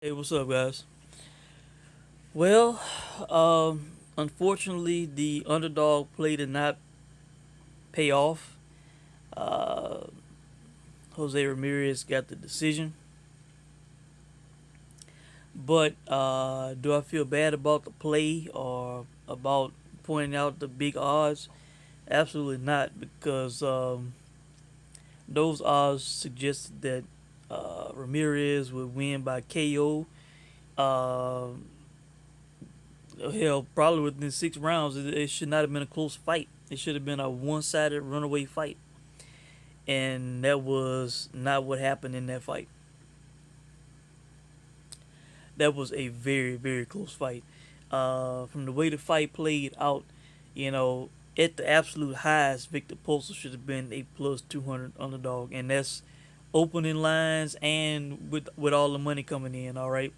Hey, what's up, guys? Well, unfortunately, the underdog play did not pay off. Uh, Jose Ramirez got the decision, but do I feel bad about the play or about pointing out the big odds? Absolutely not, because those odds suggested that Ramirez would win by KO. Uh, Hell, probably within 6 rounds. It should not have been a close fight. It should have been a one-sided runaway fight, and that was not what happened in that fight. That was a very, very close fight. From the way the fight played out, you know, at the absolute highest, Viktor Postol should have been a plus 200 underdog, and that's opening lines and with all the money coming in. All right.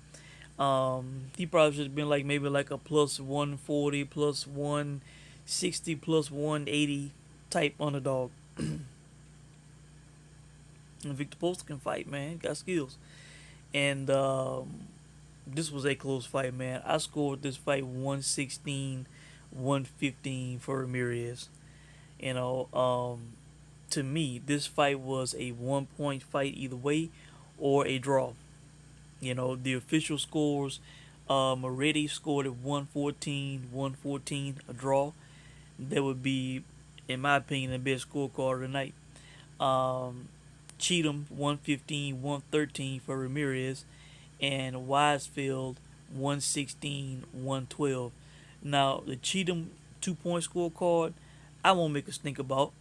He probably should have been like maybe like a plus 140, plus 160, plus 180 type underdog. And Victor Postol can fight, man. Got skills. And this was a close fight, man. I scored this fight 116, 115 for Ramirez. You know, to me, this fight was a 1 point fight either way or a draw. You know, the official scores, Moretti scored at 114, 114, a draw. That would be, in my opinion, the best scorecard of the night. Um, Cheatham 115, 113 for Ramirez, and Wisefield 116, 112. Now the Cheatham 2 point scorecard, I won't make us think about.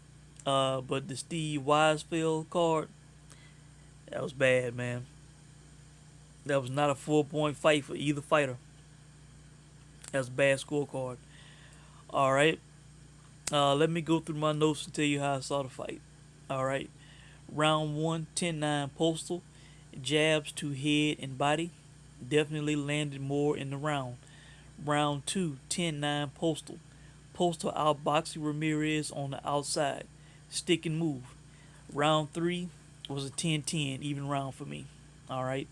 But the Steve Wisefield card, that was bad, man. That was not a 4 point fight for either fighter. That's a bad scorecard. All right. Let me go through my notes and tell you how I saw the fight. All right. Round one, 10-9 Postal. Jabs to head and body. Definitely landed more in the round. Round two, 10-9 Postal. Postal outboxing Ramirez on the outside. Stick and move. Round three was a 10-10, even round for me. All right.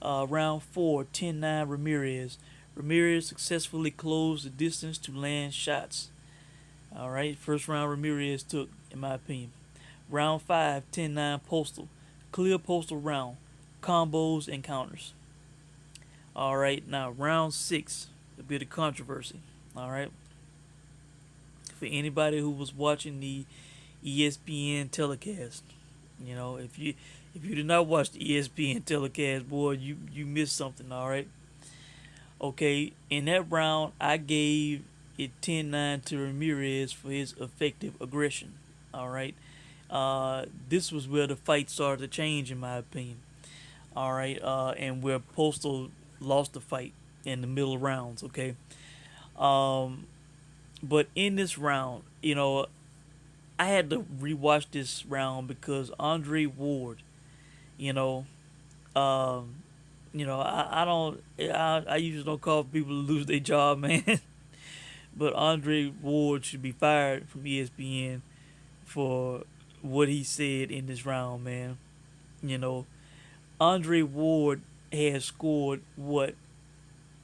Round four, 10-9 Ramirez. Ramirez successfully closed the distance to land shots. All right. First round Ramirez took, in my opinion. Round five, 10-9 Postal. Clear Postal round. Combos and counters. All right. Now, round six, a bit of controversy. All right. For anybody who was watching the ESPN telecast, you know, if you did not watch the ESPN telecast, boy, you missed something. All right. Okay. In that round, I gave it 10-9 to Ramirez for his effective aggression. All right. This was where the fight started to change, in my opinion. All right, and where Postal lost the fight in the middle rounds. Okay, um, but in this round, you know, I had to rewatch this round because Andre Ward, you know, um, I don't, I usually don't call people to lose their job, man. But Andre Ward should be fired from ESPN for what he said in this round, man. You know, Andre Ward has scored what,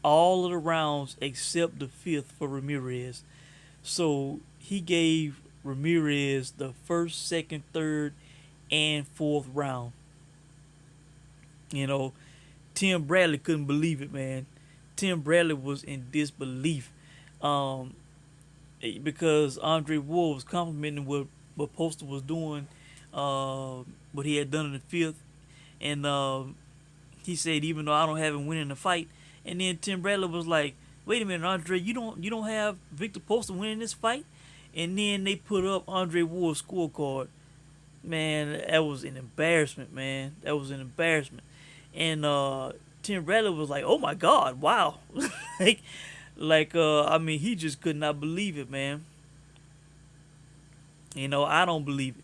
all of the rounds except the fifth for Ramirez. So he gave Ramirez the first, second, third, and fourth round. You know, Tim Bradley couldn't believe it, man. Tim Bradley was in disbelief, um, because Andre Ward was complimenting what Postal was doing, what he had done in the fifth, and he said, even though I don't have him winning the fight, and then Tim Bradley was like, "Wait a minute, Andre, you don't have Victor Postol winning this fight?" And then they put up Andre Ward's scorecard. Man, that was an embarrassment, man. That was an embarrassment. And Tim Bradley was like, "Oh my God, wow!" like, I mean, he just could not believe it, man. You know, I don't believe it.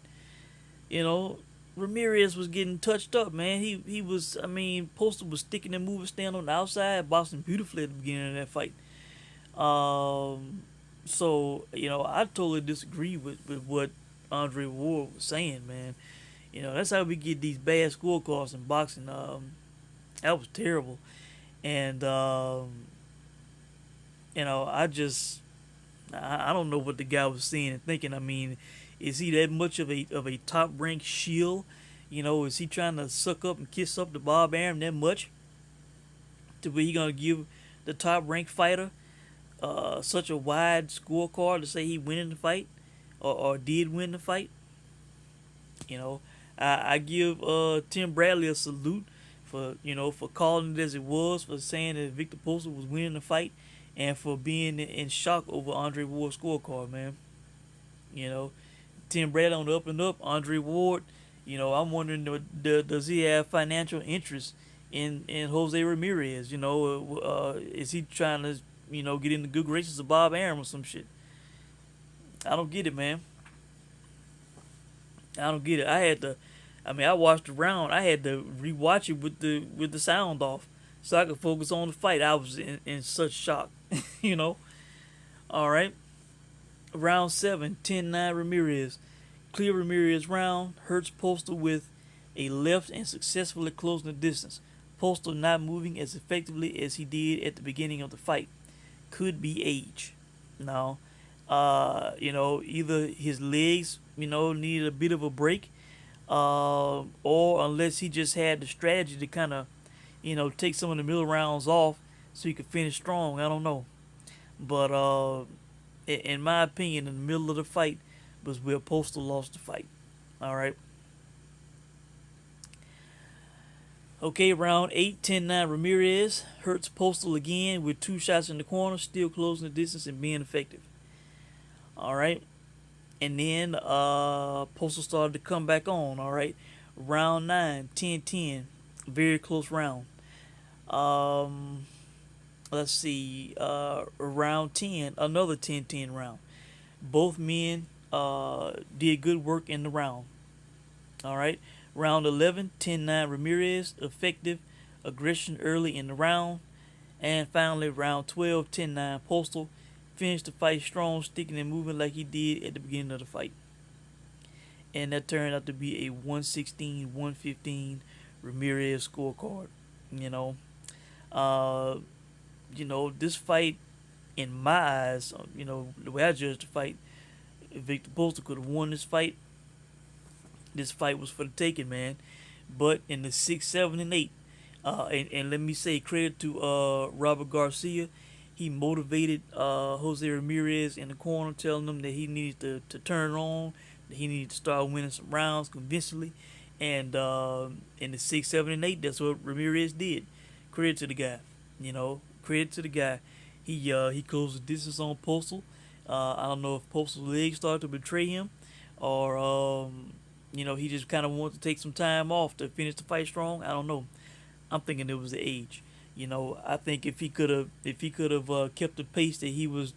You know, Ramirez was getting touched up, man. He was. I mean, Postal was sticking and moving, stand on the outside, boxing beautifully at the beginning of that fight. Um, so I totally disagree with what Andre Ward was saying, man. That's how we get these bad scorecards in boxing. That was terrible. And I don't know what the guy was seeing and thinking. I mean, is he that much of a top ranked shield? Is he trying to suck up and kiss up to Bob Arum that much to where he gonna give the top ranked fighter such a wide scorecard to say he win the fight or did win the fight? You know, I give Tim Bradley a salute for calling it as it was, for saying that Viktor Postol was winning the fight, and for being in shock over Andre Ward's scorecard, man. You know, Tim Bradley on the up and up. Andre Ward, I'm wondering, does he have financial interest in Jose Ramirez? Is he trying to get in the good graces of Bob Arum or some shit? I don't get it, man. I don't get it. I watched the round. I had to rewatch it with the sound off, so I could focus on the fight. I was in such shock, you know. All right, round 7, 10-9 Ramirez. Clear Ramirez round. Hurts Postal with a left and successfully closing the distance. Postal not moving as effectively as he did at the beginning of the fight. Could be age. No. Either his legs, needed a bit of a break, or unless he just had the strategy to kind of, take some of the middle rounds off so he could finish strong. I don't know. But in my opinion, in the middle of the fight was where Postal lost the fight. All right. Okay, round 8, 10-9 Ramirez. Hurts Postal again with 2 shots in the corner, still closing the distance and being effective. All right. And then Postal started to come back on. All right. Round 9, 10-10. Very close round. Let's see. Round 10, another 10-10 round. Both men did good work in the round. All right. Round 11, 10-9 Ramirez. Effective aggression early in the round. And finally, round 12, 10-9 Postal. Finished the fight strong, sticking and moving like he did at the beginning of the fight. And that turned out to be a 116-115 Ramirez scorecard. This fight, in my eyes, the way I judge the fight, Viktor Postol could have won this fight. This fight was for the taking, man. But in the 6, 7, and 8, and let me say credit to Robert Garcia. He motivated Jose Ramirez in the corner, telling him that he needed to turn on, that he needed to start winning some rounds convincingly. And in the 6, 7, and 8, that's what Ramirez did. Credit to the guy. Credit to the guy. He closed the distance on Postal. I don't know if Postal's legs started to betray him, or he just kind of wanted to take some time off to finish the fight strong. I don't know. I'm thinking it was the age. I think if he could have kept the pace that he was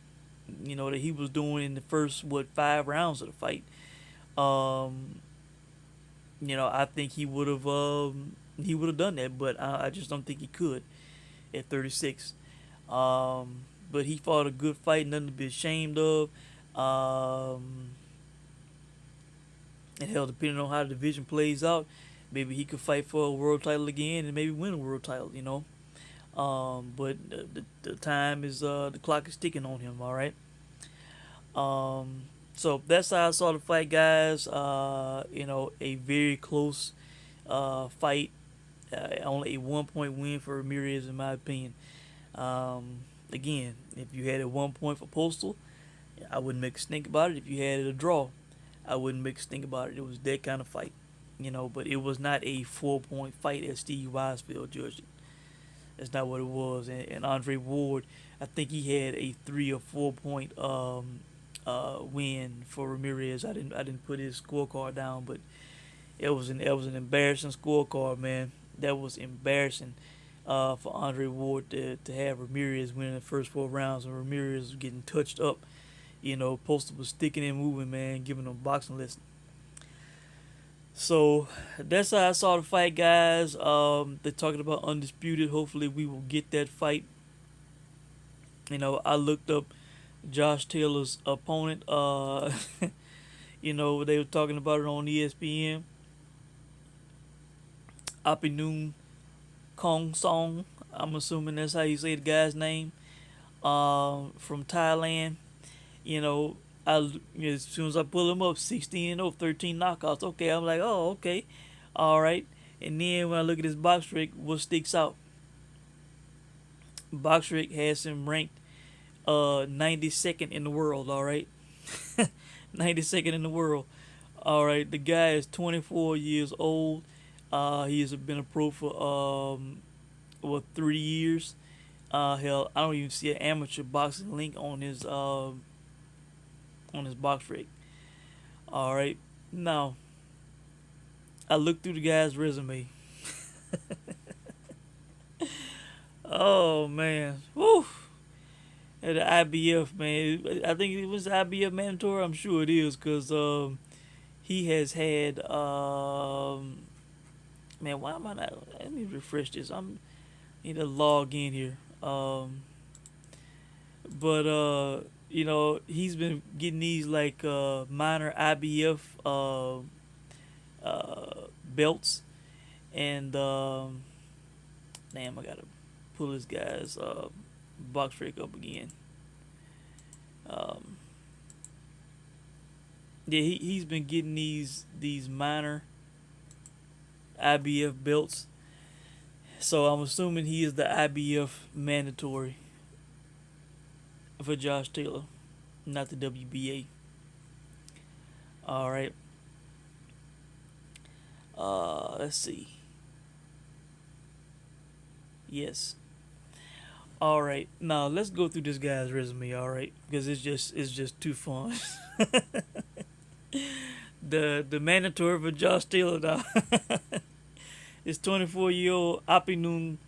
doing in the first 5 rounds of the fight, I think he would have done that. But I just don't think he could at 36. But he fought a good fight, nothing to be ashamed of. And hell, depending on how the division plays out, maybe he could fight for a world title again and maybe win a world title. But the time is the clock is ticking on him. All right. So that's how I saw the fight, guys. A very close fight. Only a 1-point win for Ramirez, in my opinion. Again, if you had a 1 point for Postal, I wouldn't make a stink about it. If you had it a draw, I wouldn't make a stink about it. It was that kind of fight, but it was not a 4-point fight as Steve Weisfeld judged it. That's not what it was. And Andre Ward, I think he had a 3 or 4 point win for Ramirez. I didn't put his scorecard down, but it was an embarrassing scorecard, man. That was embarrassing for Andre Ward to have Ramirez winning the first 4 rounds, and Ramirez was getting touched up. Postal was sticking and moving, man, giving them a boxing lesson. So that's how I saw the fight, guys. They're talking about undisputed. Hopefully, we will get that fight. I looked up Josh Taylor's opponent. They were talking about it on ESPN. Apinun Kong Song. I'm assuming that's how you say the guy's name. From Thailand. You know, as soon as I pull him up, 16-0, 13 knockouts. Okay, I'm like, oh, okay, all right. And then when I look at his box rec, what sticks out? Box rec has him ranked 92nd in the world. All right, 92nd in the world. All right, the guy is 24 years old. He has been a pro for 3 years. Hell, I don't even see an amateur boxing link on his box rec. All right, now I looked through the guy's resume. Oh man, woo! At the IBF, man, I think it was the IBF mandatory. I'm sure it is, cause he has had man. Why am I not? Let me refresh this. I'm need to log in here. But he's been getting these like minor IBF belts, and damn, I gotta pull this guy's box rec up again. Um, yeah, he's been getting these minor IBF belts, so I'm assuming he is the IBF mandatory for Josh Taylor, not the WBA. All right. Let's see. Yes. All right. Now let's go through this guy's resume. All right, because it's just too fun. The mandatory for Josh Taylor now is 24-year-old Apinun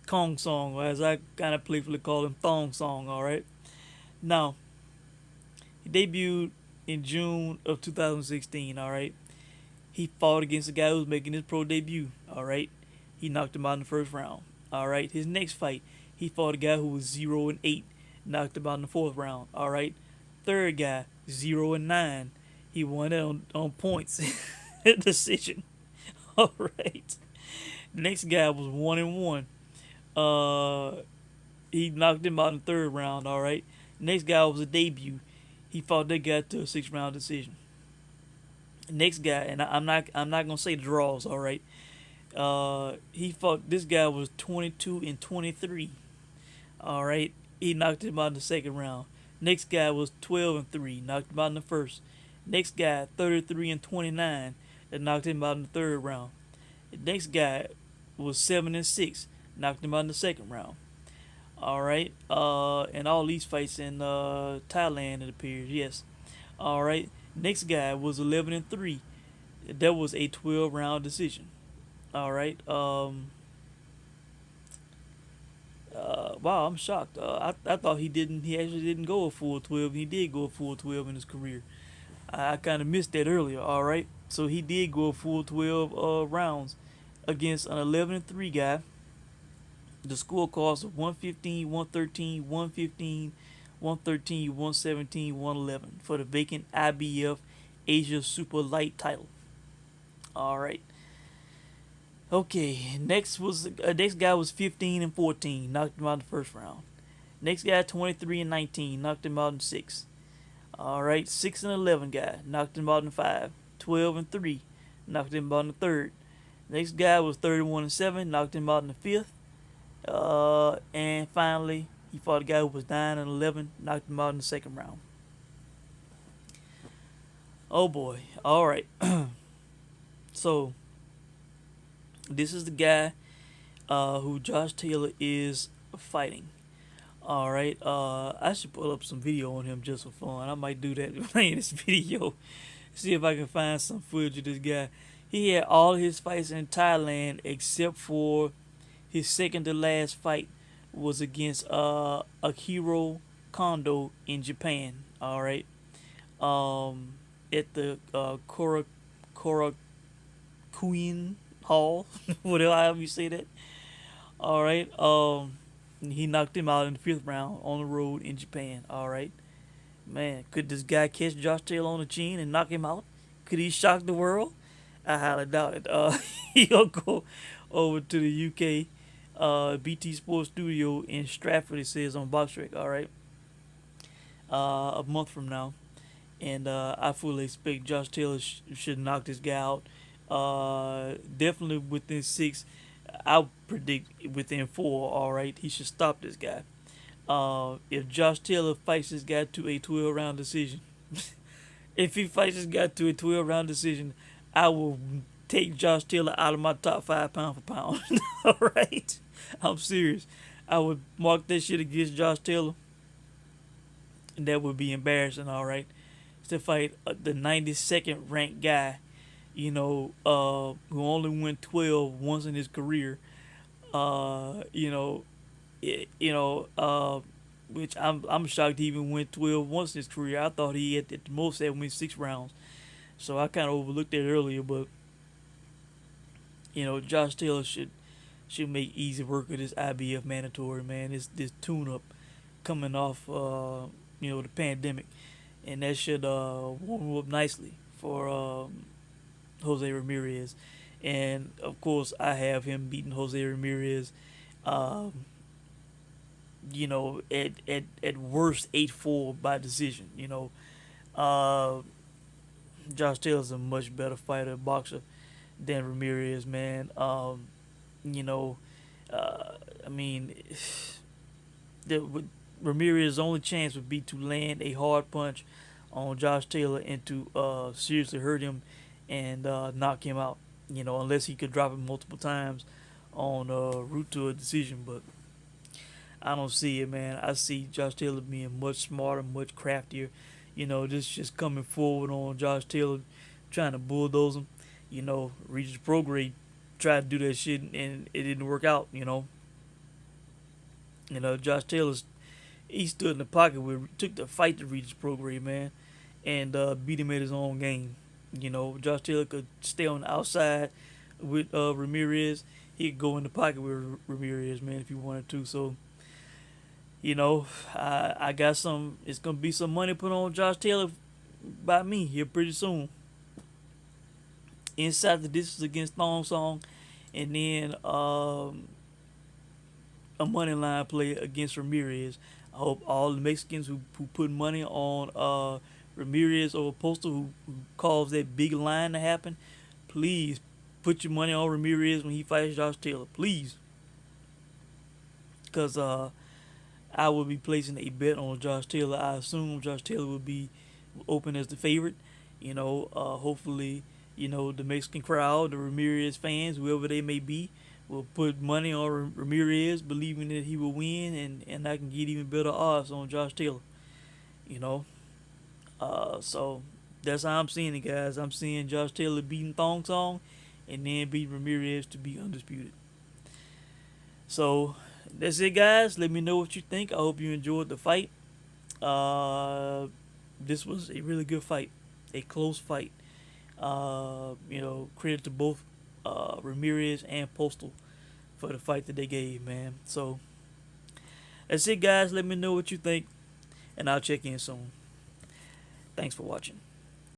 Kong Song, or as I kind of playfully call him, Thong Song. All right. Now he debuted in June of 2016. All right. He fought against a guy who was making his pro debut. All right. He knocked him out in the first round. All right. His next fight, he fought a guy who was 0-8, knocked him out in the fourth round. All right. Third guy, 0-9. He won it on points, decision. All right. Next guy was 1-1. He knocked him out in the third round. All right. Next guy was a debut. He fought that guy to a 6-round decision. Next guy, and I'm not gonna say draws. All right. He fought this guy was 22-23. All right. He knocked him out in the second round. Next guy was 12-3, knocked him out in the first. Next guy 33-29, that knocked him out in the third round. The next guy was 7-6, knocked him out in the second round. All right. And all these fights in Thailand, it appears. Yes. All right. Next guy was 11-3. That was a 12-round decision. All right. Wow, I'm shocked. I thought he didn't. He actually didn't go a full 12. He did go a full 12 in his career. I kind of missed that earlier. All right. So he did go a full 12 rounds against an 11-3 guy. The scorecards of 115, 113, 115, 113, 117, 111 for the vacant IBF Asia Super Light title. All right. Okay. Next guy was 15-14, knocked him out in the first round. Next guy 23-19, knocked him out in six. All right. 6-11 guy, knocked him out in five. 12-3, knocked him out in the third. Next guy was 31-7, knocked him out in the fifth. And finally, he fought a guy who was 9-11, knocked him out in the second round. Oh boy. All right. So, this is the guy who Josh Taylor is fighting. All right. I should pull up some video on him just for fun. I might do that in this video. See if I can find some footage of this guy. He had all his fights in Thailand except for his second to last fight was against Akiro Kondo in Japan. All right. At the Korakuen Hall, whatever you say that. All right. He knocked him out in the fifth round on the road in Japan. All right. Man, could this guy catch Josh Taylor on the chin and knock him out? Could he shock the world? I highly doubt it. He'll go over to the UK BT Sports Studio in Stratford. It says on BoxRec. All right, a month from now, and I fully expect Josh Taylor should knock this guy out. Definitely within 6. I'll predict within 4. All right, he should stop this guy. If Josh Taylor fights this guy to a 12 round decision, if he fights this guy to a 12 round decision, I will take Josh Taylor out of my top 5 pound for pound. All right, I'm serious. I would mark that shit against Josh Taylor, and that would be embarrassing. All right, to fight the 92nd ranked guy, who only went 12 once in his career. Uh, you know, you know, which I'm shocked he even went 12 once in his career. I thought he had at the most had went 6 rounds, so I kind of overlooked that earlier. But Josh Taylor should make easy work of this IBF mandatory, man. This tune up coming off the pandemic, and that should warm him up nicely for Jose Ramirez. And of course, I have him beating Jose Ramirez. Um, at worst 8-4 by decision. Uh, Josh Taylor's a much better fighter, boxer than Ramirez, man. You know, I mean, Ramirez's only chance would be to land a hard punch on Josh Taylor and to seriously hurt him and knock him out. Unless he could drop him multiple times on route to a decision, but I don't see it, man. I see Josh Taylor being much smarter, much craftier. This just coming forward on Josh Taylor, trying to bulldoze him. Regis Prograde tried to do that shit and it didn't work out. Josh Taylor's he stood in the pocket took the fight to Regis Prograde, man, and beat him at his own game. Josh Taylor could stay on the outside with Ramirez. He could go in the pocket with Ramirez, man, if he wanted to. So I got some. It's gonna be some money put on Josh Taylor by me here pretty soon. Inside the distance against Thong Song, and then a money line play against Ramirez. I hope all the Mexicans who put money on Ramirez or Postol who caused that big line to happen, please put your money on Ramirez when he fights Josh Taylor, please, because I will be placing a bet on Josh Taylor. I assume Josh Taylor will be open as the favorite. Hopefully, the Mexican crowd, the Ramirez fans, whoever they may be, will put money on Ramirez, believing that he will win, and I can get even better odds on Josh Taylor. You know, so that's how I'm seeing it, guys. I'm seeing Josh Taylor beating Thong Song, and then beating Ramirez to be undisputed. So that's it, guys. Let me know what you think. I hope you enjoyed the fight. This was a really good fight, a close fight. Credit to both Ramirez and Postol for the fight that they gave, man. So that's it, guys. Let me know what you think, and I'll check in soon. Thanks for watching.